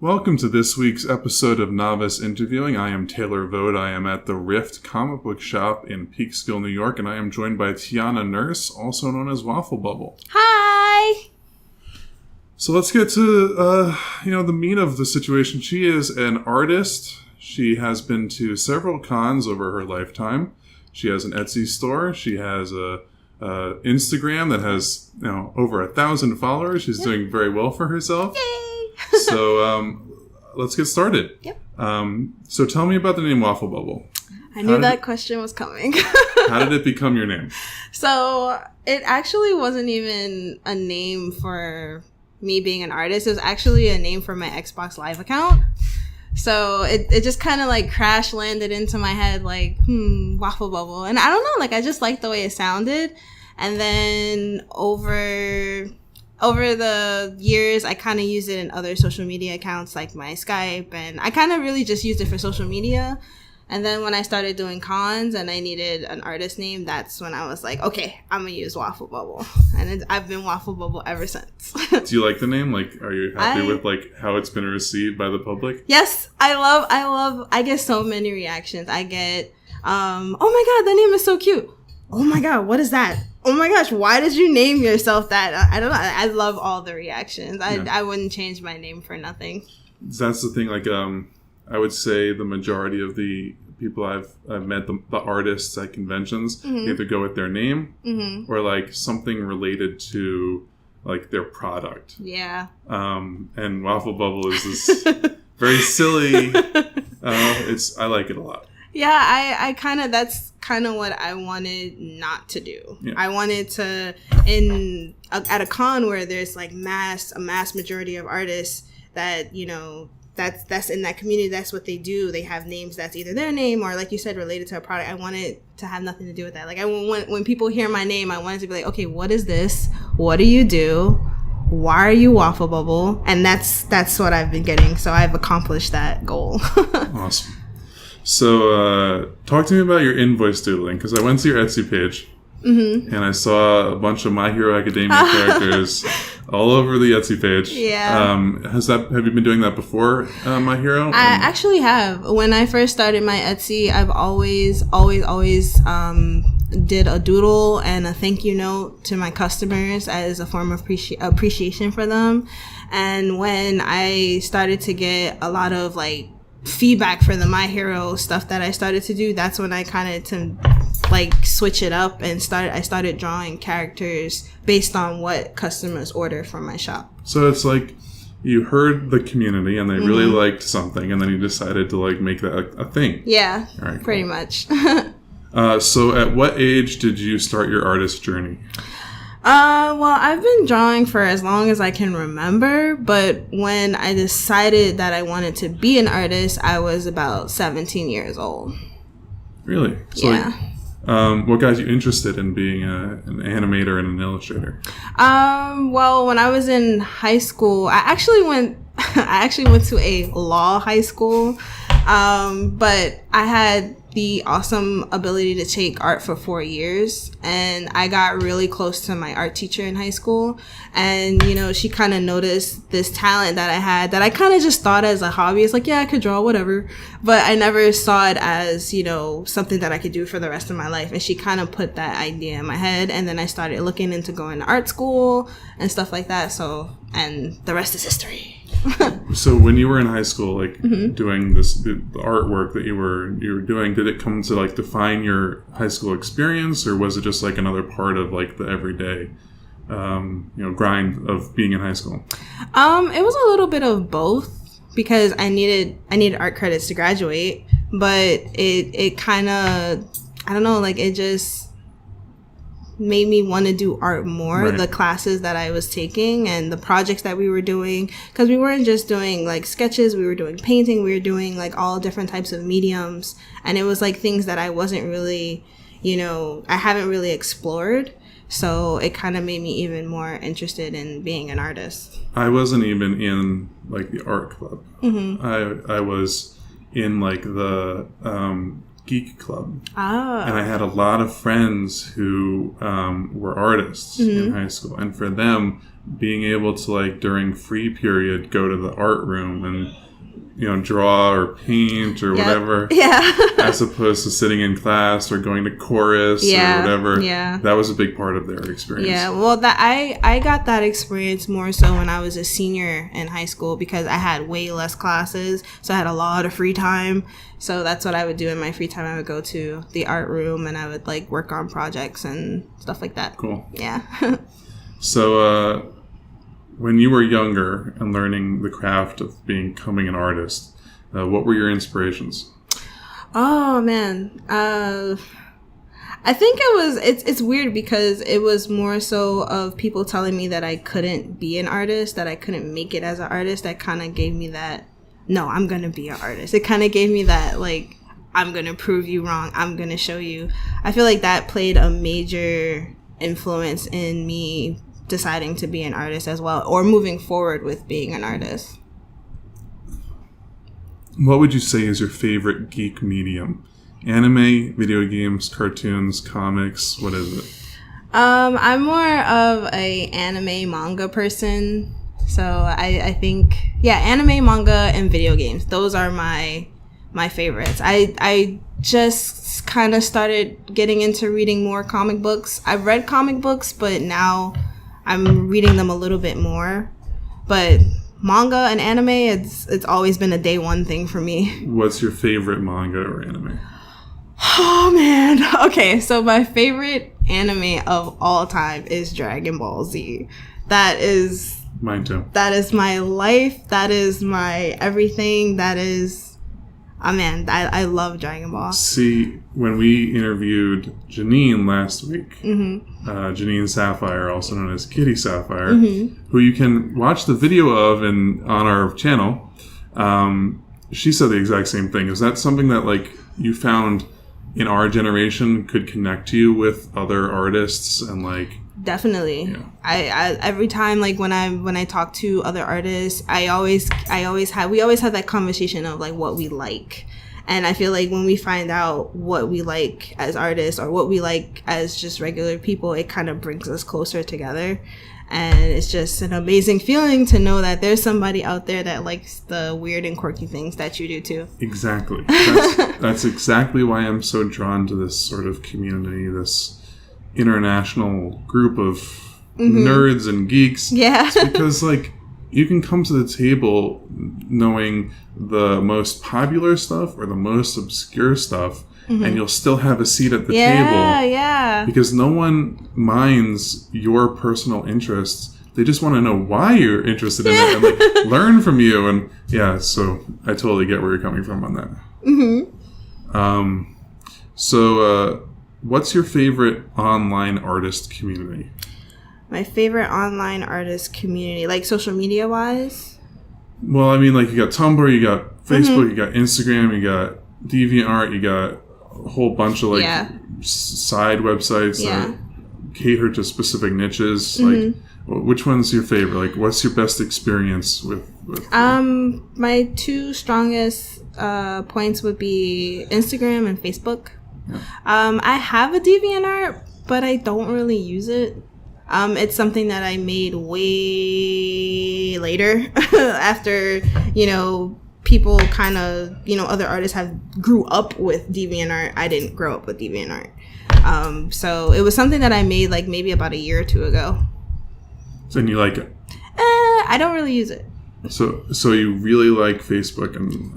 Welcome to this week's episode of Novice Interviewing. I am Taylor Vogt. I am at the Rift comic book shop in Peekskill, New York, and I am joined by Tiana Nurse, also known as WaffleBubble. Hi! So let's get to, the meat of the situation. She is an artist. She has been to several cons over her lifetime. She has an Etsy store. She has a Instagram that has over 1,000 followers. She's doing very well for herself. Yay! So let's get started. Yep. So tell me about the name WaffleBubble. I knew that question was coming. How did it become your name? So it actually wasn't even a name for me being an artist. It was actually a name for my Xbox Live account. So it just kind of like crash landed into my head like, WaffleBubble. And I don't know, like I just liked the way it sounded. And then over the years, I kind of used it in other social media accounts like my Skype. And I kind of really just used it for social media. And then when I started doing cons and I needed an artist name, that's when I was like, okay, I'm going to use WaffleBubble. And I've been WaffleBubble ever since. Do you like the name? Like, are you happy with like how it's been received by the public? Yes, I get so many reactions. I get, oh my God, that name is so cute. Oh my God, what is that? Oh my gosh, why did you name yourself that? I don't know. I love all the reactions. I wouldn't change my name for nothing. That's the thing. Like, I would say the majority of the people I've met, the artists at conventions, either go with their name or like something related to like their product. Yeah. And WaffleBubble is this very silly. I like it a lot. Yeah, I kind of, that's kind of what I wanted not to do. Yeah. I wanted to, at a con where there's like a mass majority of artists that, that's in that community, that's what they do. They have names that's either their name or, like you said, related to a product. I wanted to have nothing to do with that. Like, when people hear my name, I wanted to be like, okay, what is this? What do you do? Why are you WaffleBubble? And that's what I've been getting. So I've accomplished that goal. Awesome. So talk to me about your invoice doodling, because I went to your Etsy page. And I saw a bunch of My Hero Academia characters all over the Etsy page. Yeah. Have you been doing that before, My Hero? I actually have. When I first started my Etsy, I've always did a doodle and a thank you note to my customers as a form of appreciation for them. And when I started to get a lot of like feedback for the My Hero stuff that I started to do, that's when I kind of switch it up and I started drawing characters based on what customers order from my shop. So it's like you heard the community and they really liked something, and then you decided to like make that a thing. Yeah, right, pretty much. So at what age did you start your artist journey? Well, I've been drawing for as long as I can remember, but when I decided that I wanted to be an artist, I was about 17 years old. Really? So yeah. What got you interested in being an animator and an illustrator? Well, when I was in high school, I actually went to a law high school, but I had the awesome ability to take art for 4 years, and I got really close to my art teacher in high school, and she kind of noticed this talent that I had that I kind of just thought as a hobby. It's like, yeah, I could draw, whatever, but I never saw it as something that I could do for the rest of my life. And she kind of put that idea in my head, and then I started looking into going to art school and stuff like that. And the rest is history. So when you were in high school, like doing the artwork that you were doing, did it come to like define your high school experience, or was it just like another part of like the everyday, grind of being in high school? It was a little bit of both, because I needed art credits to graduate, but it kind of, I don't know, like it just made me want to do art more. Right. The classes that I was taking and the projects that we were doing, because we weren't just doing like sketches, we were doing painting, we were doing like all different types of mediums, and it was like things that I wasn't really, I haven't really explored. So it kind of made me even more interested in being an artist. I wasn't even in like the art club. I was in like the geek club. Oh. And I had a lot of friends who were artists in high school. And for them, being able to, like, during free period, go to the art room and, you know, draw or paint or whatever. Yeah. As opposed to sitting in class or going to chorus or whatever. Yeah. That was a big part of their experience. Yeah. Well, I got that experience more so when I was a senior in high school because I had way less classes. So I had a lot of free time. So that's what I would do in my free time. I would go to the art room and I would, like, work on projects and stuff like that. Cool. Yeah. So, when you were younger and learning the craft of becoming an artist, what were your inspirations? Oh, man. I think it's weird because it was more so of people telling me that I couldn't be an artist, that I couldn't make it as an artist. That kind of gave me that, no, I'm going to be an artist. It kind of gave me that, like, I'm going to prove you wrong. I'm going to show you. I feel like that played a major influence in me deciding to be an artist as well, or moving forward with being an artist. What would you say is your favorite geek medium? Anime, video games, cartoons, comics, what is it? I'm more of a anime manga person. So I think, yeah, anime, manga, and video games. Those are my favorites. I just kind of started getting into reading more comic books. I've read comic books, but now I'm reading them a little bit more. But manga and anime, it's always been a day one thing for me. What's your favorite manga or anime? Oh, man. Okay, so my favorite anime of all time is Dragon Ball Z. That is... Mine too. That is my life. That is my everything. That is... Oh, man, I love Dragon Ball. See, when we interviewed Janine last week, Janine Sapphire, also known as Kitty Sapphire, who you can watch the video of on our channel, she said the exact same thing. Is that something that, like, you found in our generation could connect you with other artists and, like... Definitely. Yeah. I every time, like, when I talk to other artists, we always have that conversation of, like, what we like. And I feel like when we find out what we like as artists or what we like as just regular people, it kind of brings us closer together. And it's just an amazing feeling to know that there's somebody out there that likes the weird and quirky things that you do too. Exactly. That's exactly why I'm so drawn to this sort of community, this international group of nerds and geeks. Yeah. It's because, like, you can come to the table knowing the most popular stuff or the most obscure stuff, and you'll still have a seat at the table. Yeah. Because no one minds your personal interests. They just want to know why you're interested in it and, like, learn from you. And yeah, so I totally get where you're coming from on that. So what's your favorite online artist community? My favorite online artist community, like social media wise? Well, I mean, like, you got Tumblr, you got Facebook, you got Instagram, you got DeviantArt, you got a whole bunch of, like, side websites that cater to specific niches. Like, which one's your favorite? Like, what's your best experience with my two strongest points would be Instagram and Facebook. I have a DeviantArt, but I don't really use it. It's something that I made way later after, people kind of, other artists grew up with DeviantArt. I didn't grow up with DeviantArt. So it was something that I made, like, maybe about a year or two ago. And you like it? I don't really use it. So you really like Facebook and Instagram?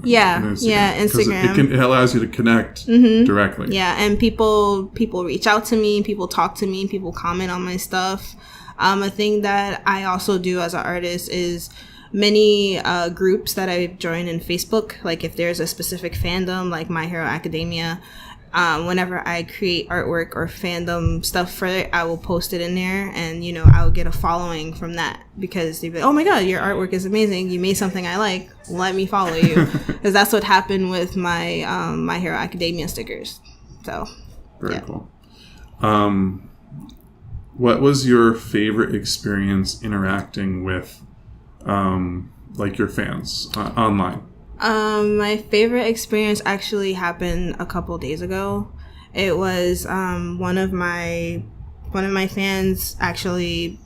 Yeah, Instagram. It allows you to connect directly. Yeah, and people reach out to me, people talk to me, people comment on my stuff. A thing that I also do as an artist is many groups that I join in Facebook. Like, if there's a specific fandom, like My Hero Academia, whenever I create artwork or fandom stuff for it, I will post it in there, and I will get a following from that because they'd be like, oh my god, your artwork is amazing, you made something I like, let me follow you. Because that's what happened with my My Hero Academia stickers. So very cool. What was your favorite experience interacting with like your fans online? My favorite experience actually happened a couple days ago. It was one of my fans actually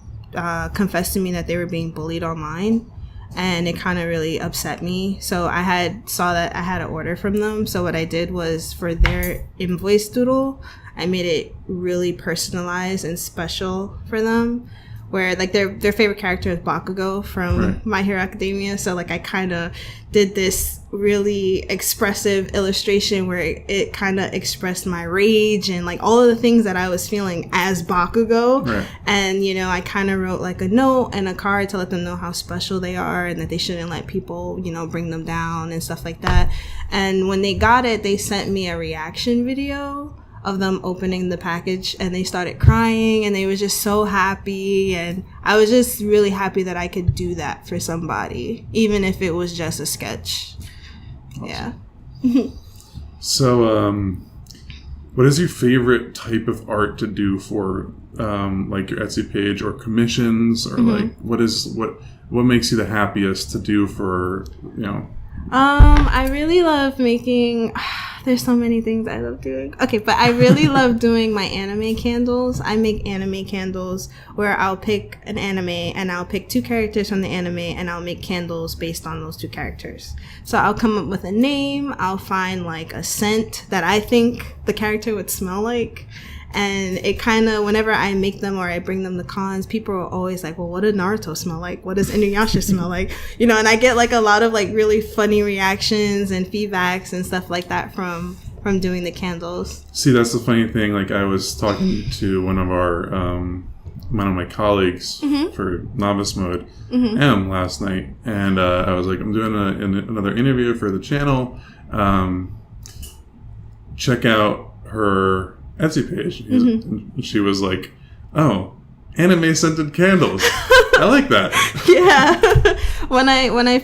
confessed to me that they were being bullied online, and it kind of really upset me. So I saw that I had an order from them. So what I did was, for their invoice doodle, I made it really personalized and special for them, where like their favorite character is Bakugo from My Hero Academia. So like I kind of did this really expressive illustration where it kind of expressed my rage and like all of the things that I was feeling as Bakugo. Right. And, you know, I kind of wrote like a note and a card to let them know how special they are and that they shouldn't let people, you know, bring them down and stuff like that. And when they got it, they sent me a reaction video of them opening the package, and they started crying and they were just so happy, and I was just really happy that I could do that for somebody, even if it was just a sketch. Awesome. Yeah. So what is your favorite type of art to do for like your Etsy page or commissions, or like what makes you the happiest to do for, you know? I really love making there's so many things I love doing. Okay, but I really love doing my anime candles. I make anime candles where I'll pick an anime and I'll pick 2 characters from the anime and I'll make candles based on those 2 characters. So I'll come up with a name, I'll find like a scent that I think the character would smell like. And it kind of, whenever I make them or I bring them to cons, people are always like, well, what does Naruto smell like? What does Inuyasha smell like? You know, and I get like a lot of like really funny reactions and feedbacks and stuff like that from doing the candles. See, that's the funny thing. Like, I was talking to one of my colleagues for Novice Mode, M, last night. And I was like, I'm doing another interview for the channel. Check out her Etsy page. And she was like, oh, anime scented candles. I like that. Yeah. when I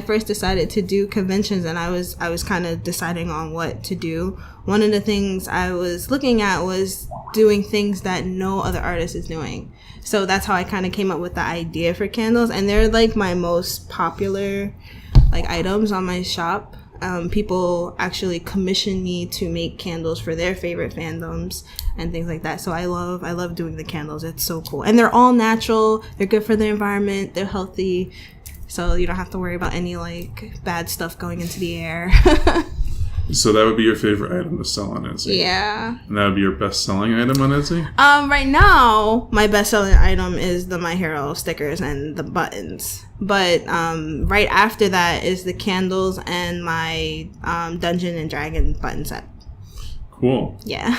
first decided to do conventions, and I was kind of deciding on what to do, one of the things I was looking at was doing things that no other artist is doing. So that's how I kind of came up with the idea for candles, and they're like my most popular like items on my shop. People actually commission me to make candles for their favorite fandoms and things like that. So I love doing the candles. It's so cool. And they're all natural. They're good for the environment. They're healthy. So you don't have to worry about any like bad stuff going into the air. So that would be your favorite item to sell on Etsy? Yeah. And that would be your best-selling item on Etsy? Right now, my best-selling item is the My Hero stickers and the buttons. But right after that is the candles and my Dungeon and Dragon button set. Cool. Yeah.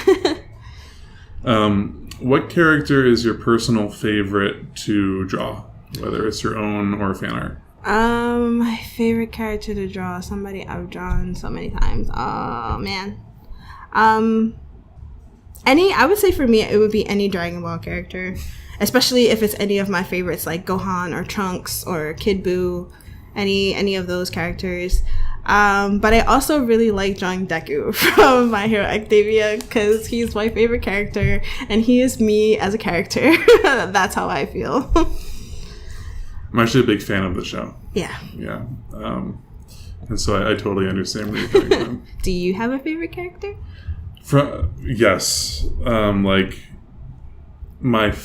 What character is your personal favorite to draw, whether it's your own or fan art? My favorite character to draw, somebody I've drawn so many times. Oh man. I would say for me it would be any Dragon Ball character, especially if it's any of my favorites like Gohan or Trunks or Kid Buu, any of those characters. But I also really like drawing Deku from My Hero Academia because he's my favorite character and he is me as a character. That's how I feel. I'm actually a big fan of the show. Yeah. Yeah. And so I totally understand where you're coming from. Do you have a favorite character? Yes. Like my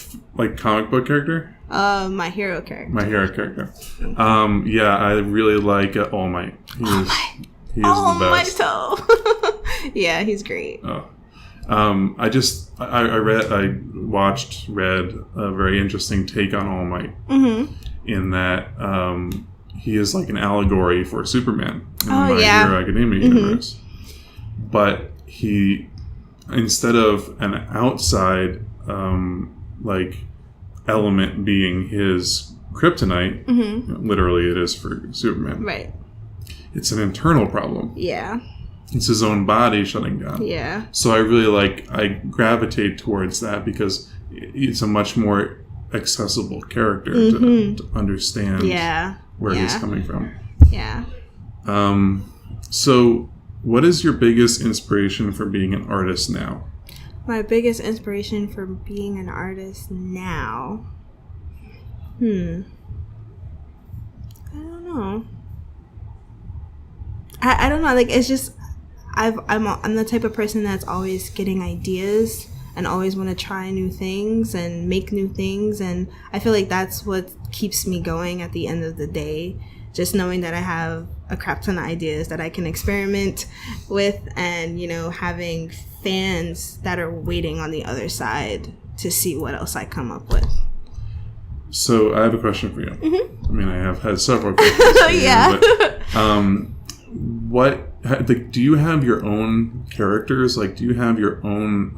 comic book character? My hero character. My hero character. Yeah, I really like All Might. He is the best. Might. Yeah, he's great. Oh. I read a very interesting take on All Might. In that he is like an allegory for Superman in the My Hero Academia universe. But he, instead of an outside like element being his kryptonite, literally it is for Superman. Right. It's an internal problem. Yeah. It's his own body shutting down. Yeah. So I gravitate towards that because it's a much more accessible character to understand where he's coming from. Yeah. So what is your biggest inspiration for being an artist now? My biggest inspiration for being an artist now? I don't know. I don't know. Like, it's just I'm the type of person that's always getting ideas and always want to try new things and make new things, and I feel like that's what keeps me going at the end of the day. Just knowing that I have a crap ton of ideas that I can experiment with, and having fans that are waiting on the other side to see what else I come up with. So I have a question for you. Mm-hmm. I mean, I have had several questions for you, yeah. But do you have your own characters? Like, do you have your own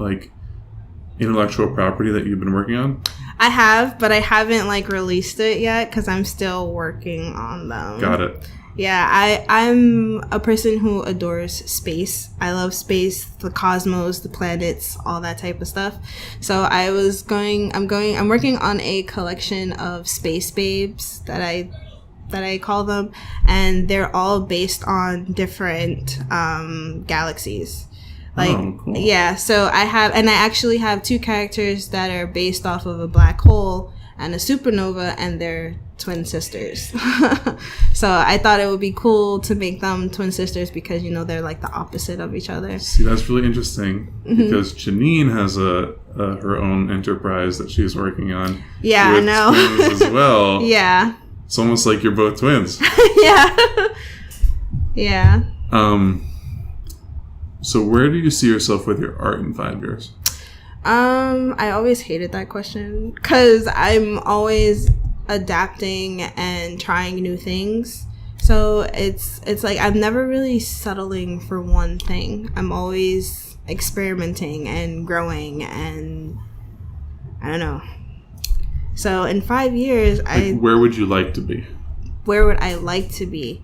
intellectual property that you've been working on? I have, but I haven't released it yet because I'm still working on them. Got it. Yeah, I'm a person who adores space. I love space, the cosmos, the planets, all that type of stuff. So I'm working on a collection of space babes that I call them, and they're all based on different galaxies. Cool. Yeah, so I actually have 2 characters that are based off of a black hole and a supernova, and they're twin sisters. So I thought it would be cool to make them twin sisters because they're the opposite of each other. See, that's really interesting because Janine has her own enterprise that she's working on. Yeah, with I know. Twins as well. Yeah. It's almost like you're both twins. Yeah. Yeah. So where do you see yourself with your art in 5 years? I always hated that question because I'm always adapting and trying new things. So it's I'm never really settling for one thing. I'm always experimenting and growing, and I don't know. So in 5 years, where would you like to be? Where would I like to be?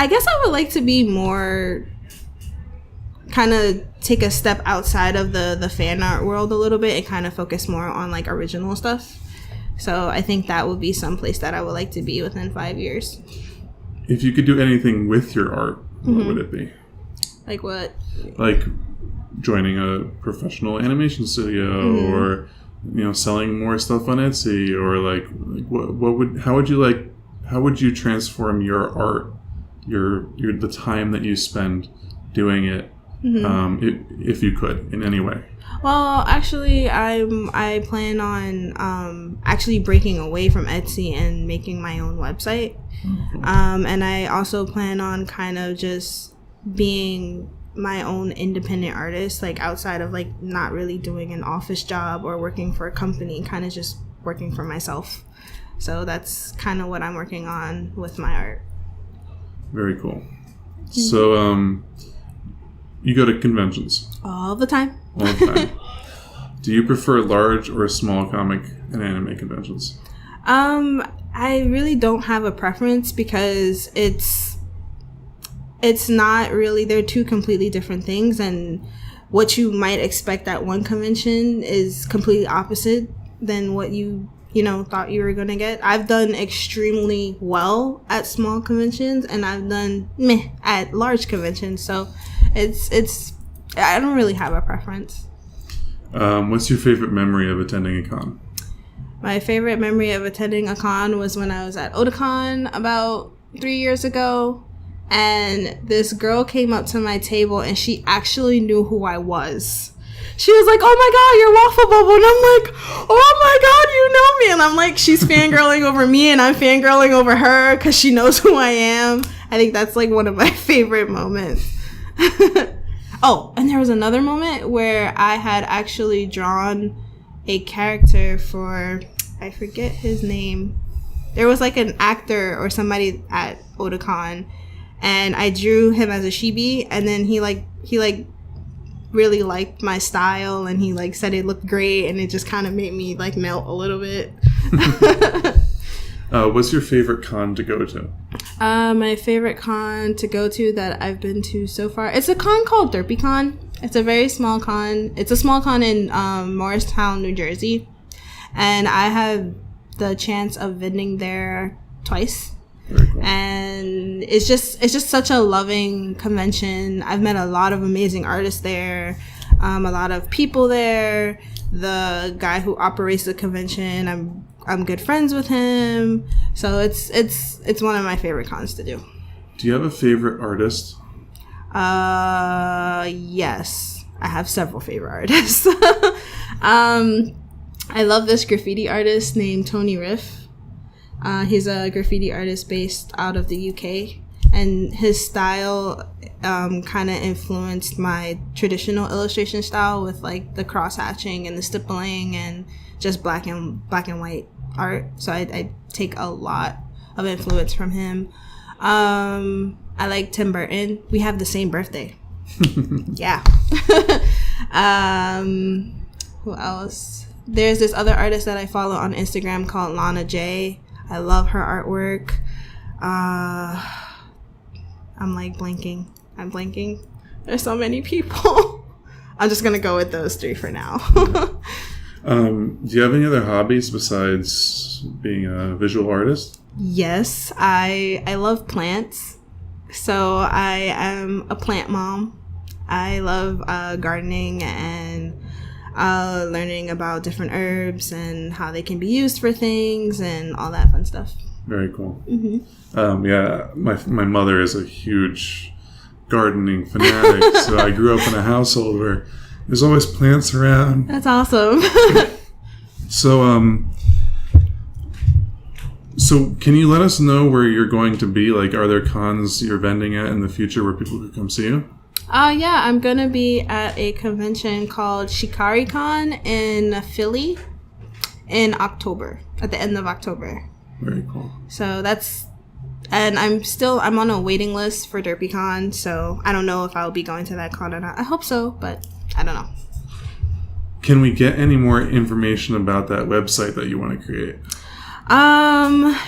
I guess I would like to be more, kind of take a step outside of the fan art world a little bit and kind of focus more on original stuff. So I think that would be someplace that I would like to be within 5 years. If you could do anything with your art, what would it be? Like what? Like joining a professional animation studio, or selling more stuff on Etsy, or how would you transform your art, your the time that you spend doing it, if you could in any way? Well, actually, I plan on actually breaking away from Etsy and making my own website. And I also plan on kind of just being my own independent artist, outside of not really doing an office job or working for a company, kind of just working for myself. So that's kind of what I'm working on with my art. Very cool. So, you go to conventions? All the time. All the time. Do you prefer large or small comic and anime conventions? I really don't have a preference because it's not really, they're 2 completely different things, and what you might expect at one convention is completely opposite than what you thought you were going to get. I've done extremely well at small conventions, and I've done meh at large conventions. So it's I don't really have a preference. What's your favorite memory of attending a con? My favorite memory of attending a con was when I was at Otakon about 3 years ago, and this girl came up to my table and she actually knew who I was. She was like, "Oh my god, you're WaffleBubble," and I'm like, "Oh my god, you know me," and I'm like, she's fangirling over me and I'm fangirling over her because she knows who I am. I think that's one of my favorite moments. Oh, and there was another moment where I had actually drawn a character for, I forget his name. There was an actor or somebody at Otakon, and I drew him as a chibi, and then he really liked my style, and he said it looked great, and it just kind of made me melt a little bit. What's your favorite con to go to? My favorite con to go to that I've been to so far, it's a con called DerpyCon. It's a very small con. It's a small con in Morristown, New Jersey, and I had the chance of vending there twice. Very cool. And it's just such a loving convention. I've met a lot of amazing artists there, a lot of people there. The guy who operates the convention, I'm good friends with him. So it's one of my favorite cons to do. Do you have a favorite artist? Yes. I have several favorite artists. I love this graffiti artist named Tony Riff. He's a graffiti artist based out of the UK, and his style kind of influenced my traditional illustration style with like the cross hatching and the stippling and just black and white art. So I take a lot of influence from him. I like Tim Burton. We have the same birthday. Yeah. Who else? There's this other artist that I follow on Instagram called Lana J. I love her artwork. I'm blanking. There's so many people. I'm just gonna go with those three for now. Do you have any other hobbies besides being a visual artist? Yes, I love plants. So I am a plant mom. I love gardening and learning about different herbs and how they can be used for things and all that fun stuff. Very cool. Mm-hmm. Yeah, my mother is a huge gardening fanatic, so I grew up in a household where there's always plants around. That's awesome. So can you let us know where you're going to be? Like, are there cons you're vending at in the future where people could come see you? Yeah, I'm going to be at a convention called ShikariCon in Philly in October, at the end of October. Very cool. So and I'm on a waiting list for DerpyCon, so I don't know if I'll be going to that con or not. I hope so, but I don't know. Can we get any more information about that website that you want to create?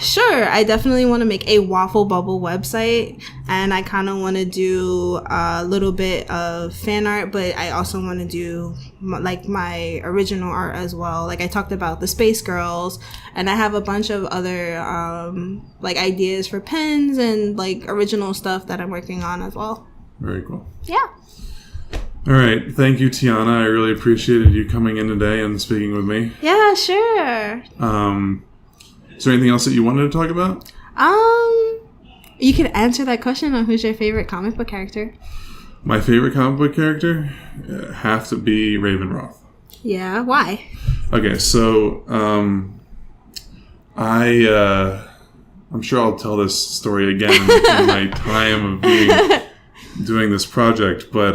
Sure. I definitely want to make a WaffleBubble website, and I kind of want to do a little bit of fan art, but I also want to do my original art as well. Like I talked about the Space Girls, and I have a bunch of other ideas for pens and like original stuff that I'm working on as well. Very cool. Yeah. All right. Thank you, Tiana. I really appreciated you coming in today and speaking with me. Yeah, sure. Is there anything else that you wanted to talk about? You can answer that question on who's your favorite comic book character. My favorite comic book character have to be Raven Roth. Yeah, why? Okay, so I'm sure I'll tell this story again in my time of doing this project, but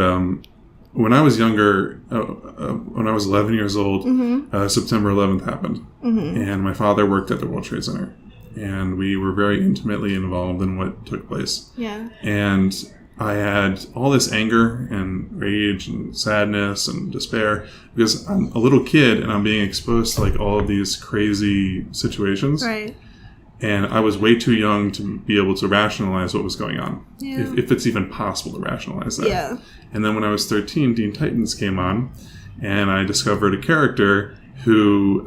when I was younger, when I was 11 years old, mm-hmm. September 11th happened. Mm-hmm. And my father worked at the World Trade Center. And we were very intimately involved in what took place. Yeah. And I had all this anger and rage and sadness and despair because I'm a little kid and I'm being exposed to like all of these crazy situations. Right. And I was way too young to be able to rationalize what was going on. Yeah. If it's even possible to rationalize that. Yeah. And then when I was 13, Teen Titans came on, and I discovered a character who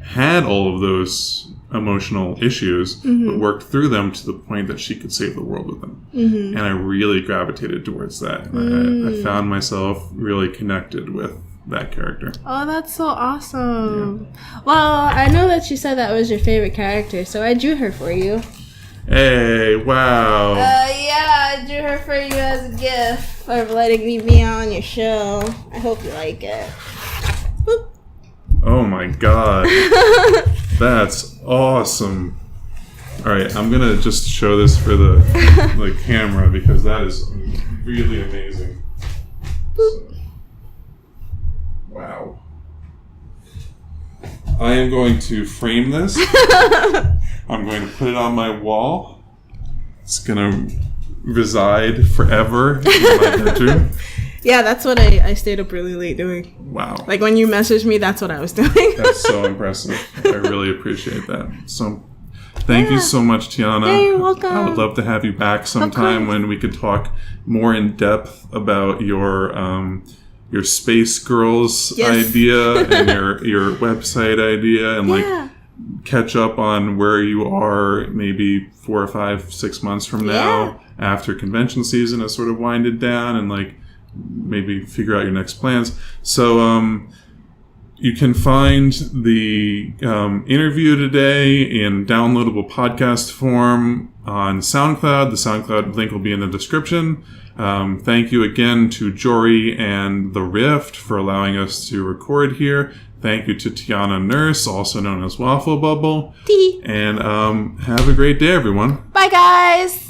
had all of those emotional issues, mm-hmm. but worked through them to the point that she could save the world with them. Mm-hmm. And I really gravitated towards that. And I found myself really connected with that character. Oh, that's so awesome. Yeah. Well, I know that you said that was your favorite character, so I drew her for you. Hey, wow. Yeah, I drew her for you as a gift for letting me be on your show. I hope you like it. Boop. Oh my god. That's awesome. Alright, I'm gonna just show this for the camera because that is really amazing. So, wow. I am going to frame this. I'm going to put it on my wall. It's going to reside forever in my bedroom. Yeah, that's what I stayed up really late doing. Wow. Like when you messaged me, that's what I was doing. That's so impressive. I really appreciate that. So thank you so much, Tiana. Yeah, you're welcome. I would love to have you back sometime when we could talk more in depth about your Space Girls idea and your website idea and like catch up on where you are maybe 4 or 5, 6 months from now after convention season has sort of winded down and like maybe figure out your next plans. So You can find the interview today in downloadable podcast form on SoundCloud. The SoundCloud link will be in the description. Thank you again to Jory and The Rift for allowing us to record here. Thank you to Tiana Nurse, also known as WaffleBubble. And have a great day, everyone. Bye, guys.